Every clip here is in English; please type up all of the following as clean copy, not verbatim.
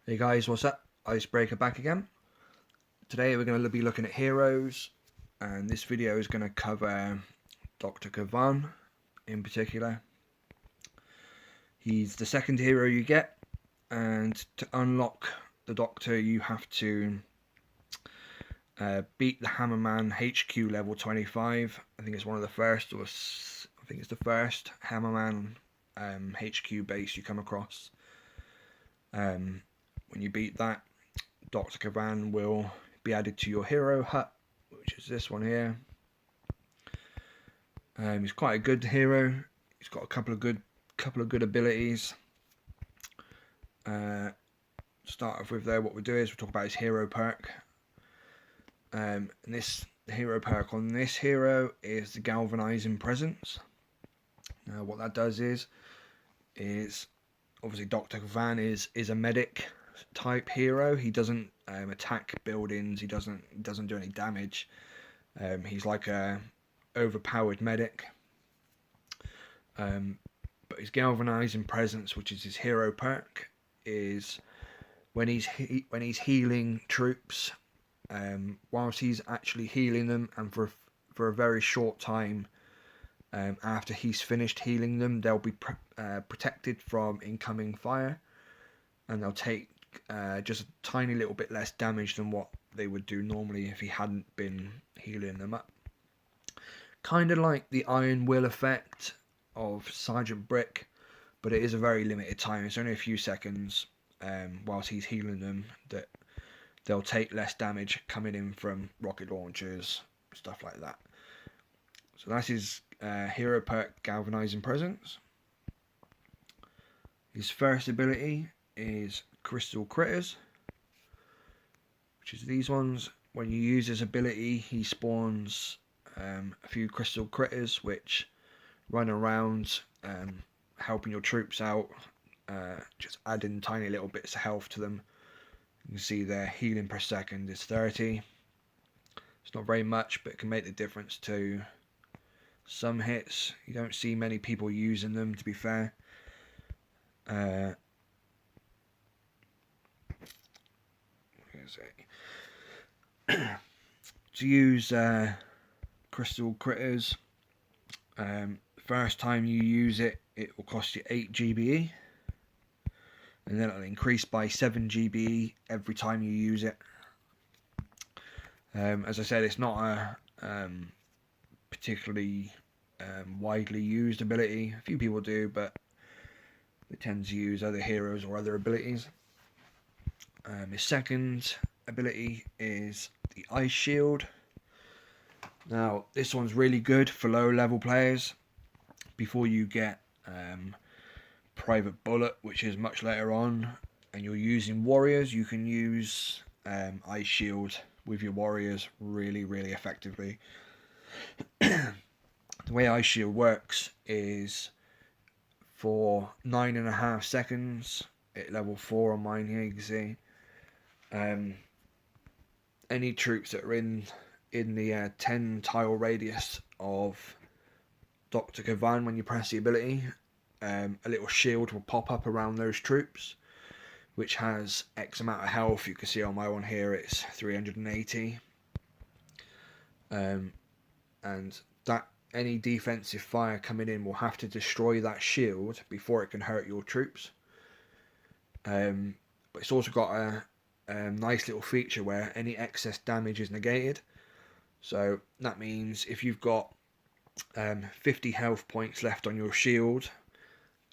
Hey guys, what's up? Icebreaker back again. Today we're going to be looking at heroes, and this video is going to cover Dr. Kavan in particular. He's the second hero you get, and to unlock the Doctor you have to beat the Hammerman HQ level 25. I think it's one of the first, or I think it's the first Hammerman HQ base you come across. When you beat that, Dr. Kavan will be added to your hero hut, which is this one here. He's quite a good hero. He's got a couple of good abilities. Start off with there, what we'll do is we'll talk about his hero perk. And the hero perk on this hero is the galvanizing presence. Now what that does is obviously Dr. Kavan is a medic type hero. He doesn't attack buildings. He doesn't do any damage. He's like a overpowered medic. But his galvanizing presence, which is his hero perk, is when he's healing troops. Whilst he's actually healing them, and for a very short time after he's finished healing them, they'll be protected from incoming fire, and they'll take just a tiny little bit less damage than what they would do normally if he hadn't been healing them up. Kind of like the Iron Will effect of Sergeant Brick, but it is a very limited time. It's only a few seconds whilst he's healing them that they'll take less damage coming in from rocket launchers, stuff like that. So that's his hero perk, Galvanizing Presence. His first ability is Crystal Critters, which is these ones. When you use his ability, he spawns a few crystal critters which run around helping your troops out, just adding tiny little bits of health to them. You can see their healing per second is 30. It's not very much, but it can make the difference to some hits. You don't see many people using them, to be fair. To use crystal critters, first time you use it, it will cost you 8 GBE, and then it'll increase by 7 GBE every time you use it. As I said, it's not a particularly widely used ability. A few people do, but they tend to use other heroes or other abilities. His second ability is the Ice Shield. Now this one's really good for low level players. Before you get Private Bullet, which is much later on, and you're using warriors, you can use Ice Shield with your warriors really effectively. The way Ice Shield works is for 9.5 seconds at level 4 on mine here, you can see. Any troops that are in the 10 tile radius of Dr. Kavan, when you press the ability, a little shield will pop up around those troops, which has X amount of health. You can see on my one here it's 380. And that any defensive fire coming in will have to destroy that shield before it can hurt your troops. But it's also got a nice little feature where any excess damage is negated. So that means if you've got 50 health points left on your shield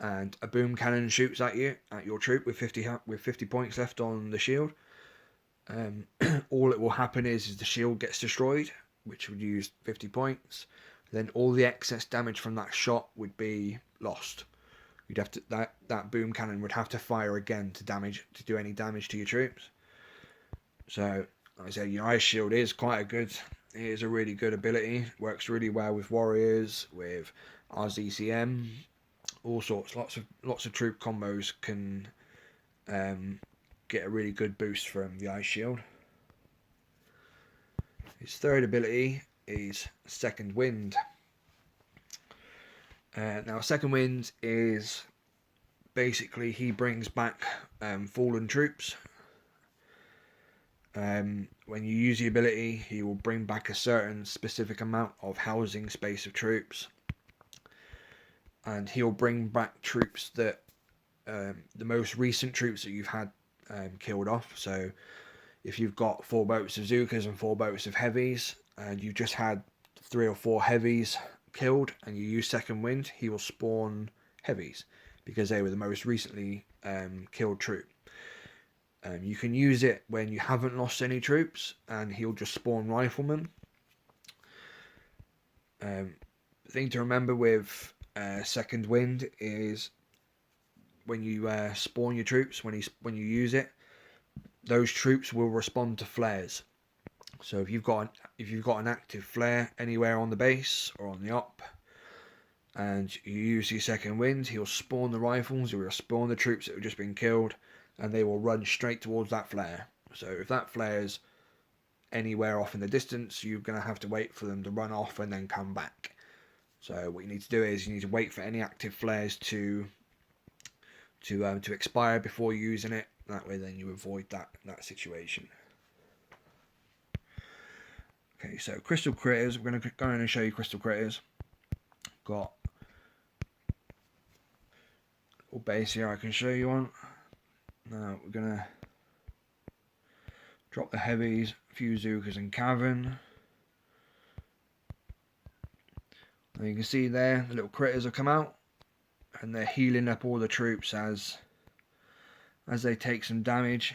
and a boom cannon shoots at your troop with 50 points left on the shield, all it will happen is the shield gets destroyed, which would use 50 points. Then all the excess damage from that shot would be lost. You'd have to that boom cannon would have to fire again to do any damage to your troops. So, like I said, your Ice Shield is it is a really good ability. Works really well with warriors, with RZCM, all sorts. Lots of troop combos can get a really good boost from the Ice Shield. His third ability is Second Wind. Now Second Wind is basically he brings back fallen troops. When you use the ability, he will bring back a certain specific amount of housing space of troops, and he'll bring back troops that the most recent troops that you've had killed off. So if you've got 4 boats of Zookas and 4 boats of heavies, and you've just had 3 or 4 heavies killed, and you use second wind, he will spawn heavies because they were the most recently killed troop. You can use it when you haven't lost any troops, and he'll just spawn riflemen. The thing to remember with second wind is when you spawn your troops, when you use it, those troops will respond to flares. So if you've got an active flare anywhere on the base or on the op, and you use your second wind, he'll spawn the rifles, he'll spawn the troops that have just been killed, and they will run straight towards that flare. So if that flare's anywhere off in the distance, you're going to have to wait for them to run off and then come back. So what you need to do is you need to wait for any active flares to expire before using it. That way then you avoid that situation. Okay, so crystal critters, we're going to go in and show you crystal critters. Got a base here I can show you on. Now we're going to drop the heavies, a few Zookas and Kavan. And you can see there the little critters have come out, and they're healing up all the troops as they take some damage.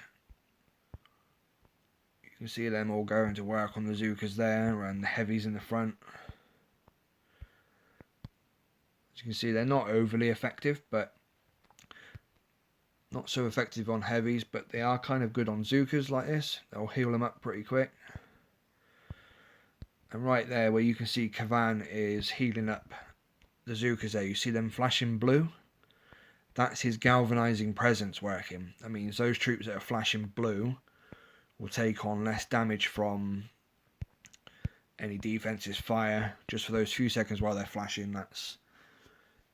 You can see them all going to work on the Zookas there and the heavies in the front. As you can see, they're not overly effective, but not so effective on heavies, but they are kind of good on Zookas like this. They'll heal them up pretty quick. And right there where you can see Kavan is healing up the Zookas there, you see them flashing blue? That's his galvanizing presence working. That means those troops that are flashing blue will take on less damage from any defensive fire just for those few seconds while they're flashing.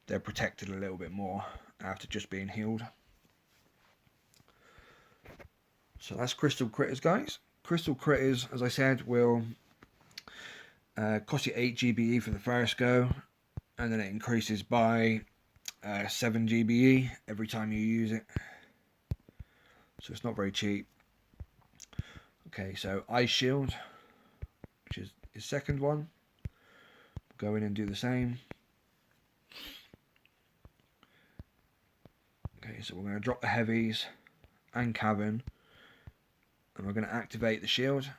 They're protected a little bit more after just being healed. So that's Crystal Critters, guys. Crystal Critters, as I said, will cost you 8 GBE for the first go, and then it increases by 7 GBE every time you use it. So it's not very cheap. Okay, so Ice Shield, which is his second one. Go in and do the same. Okay, so we're going to drop the heavies and Kavan, and we're going to activate the shield.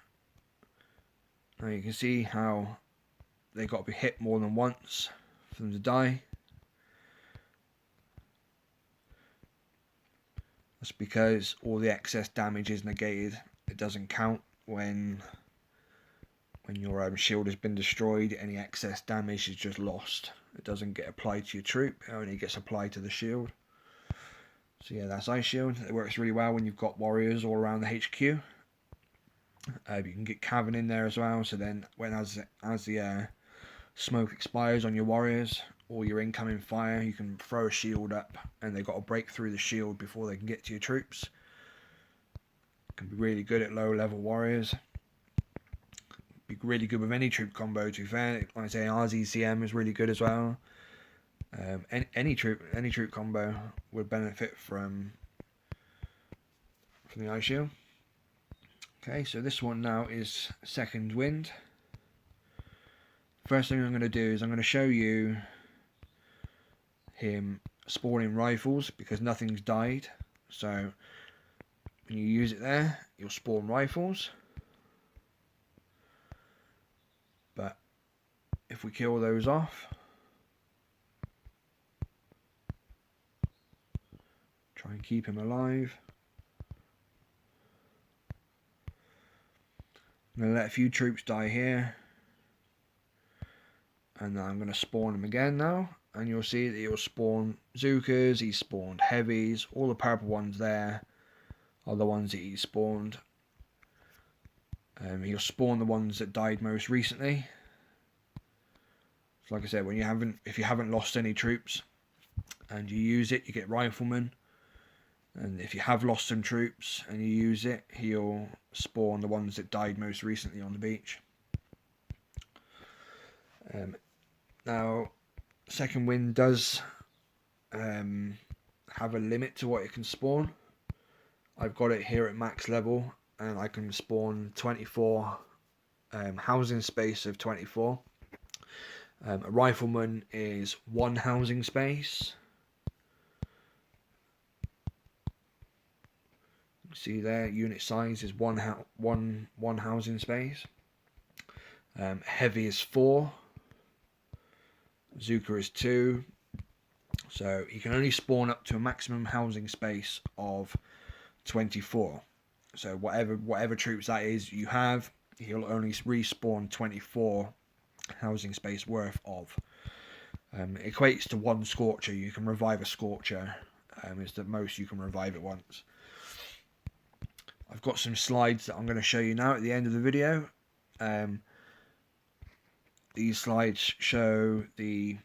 Now you can see how they got to be hit more than once for them to die. That's because all the excess damage is negated. It doesn't count when your shield has been destroyed. Any excess damage is just lost. It doesn't get applied to your troop. It only gets applied to the shield. So yeah, that's Ice Shield. It works really well when you've got warriors all around the HQ. You can get Kavan in there as well. So then, as the smoke expires on your warriors or your incoming fire, you can throw a shield up, and they've got to break through the shield before they can get to your troops. It can be really good at low level warriors. Be really good with any troop combo. To be fair, like I say, RZCM is really good as well. Any troop combo would benefit from the Ice Shield. Okay, so this one now is second wind. First thing I'm going to do is I'm going to show you him spawning rifles because nothing's died. So when you use it there, you'll spawn rifles. But if we kill those off, try and keep him alive. I'm going to let a few troops die here, and then I'm going to spawn them again now, and you'll see that he'll spawn Zookas, he spawned heavies, all the purple ones there are the ones that he spawned. He'll spawn the ones that died most recently. So like I said, if you haven't lost any troops, and you use it, you get Rifleman. And if you have lost some troops and you use it, he'll spawn the ones that died most recently on the beach. Now, second wind does have a limit to what it can spawn. I've got it here at max level, and I can spawn 24 housing space of 24. A Rifleman is 1 housing space. See there, unit size is one housing space. Heavy is 4. Zuka is 2. So you can only spawn up to a maximum housing space of 24. So whatever troops that is you have, he'll only respawn 24 housing space worth of. It equates to 1 Scorcher. You can revive a Scorcher. It's the most you can revive at once. I've got some slides that I'm going to show you now at the end of the video. These slides show the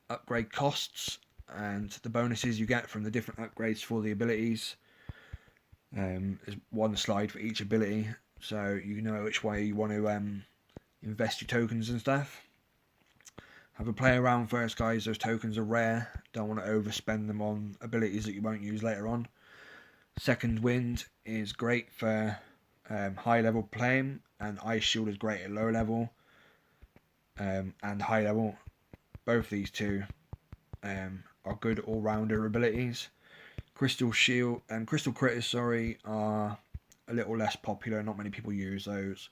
upgrade costs and the bonuses you get from the different upgrades for the abilities. There's 1 slide for each ability, so you know which way you want to invest your tokens and stuff. Have a play around first, guys. Those tokens are rare. Don't want to overspend them on abilities that you won't use later on. Second wind is great for high level playing, and Ice Shield is great at low level and high level. Both these two are good all-rounder abilities. Crystal Shield and Crystal Critters, are a little less popular. Not many people use those.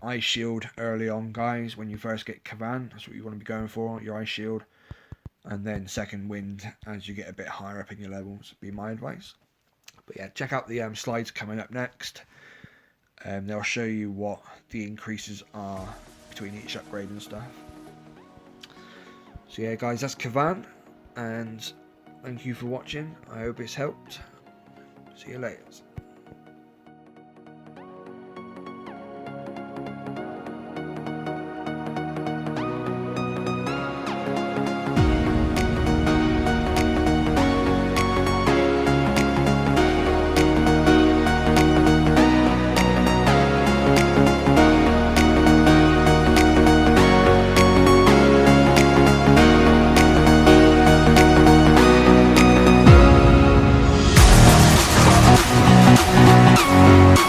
Ice Shield early on, guys. When you first get Kavan, that's what you want to be going for, your Ice Shield. And then second wind as you get a bit higher up in your levels, be my advice. But yeah, check out the slides coming up next. They'll show you what the increases are between each upgrade and stuff. So yeah, guys, that's Kavan, and thank you for watching. I hope it's helped. See you later.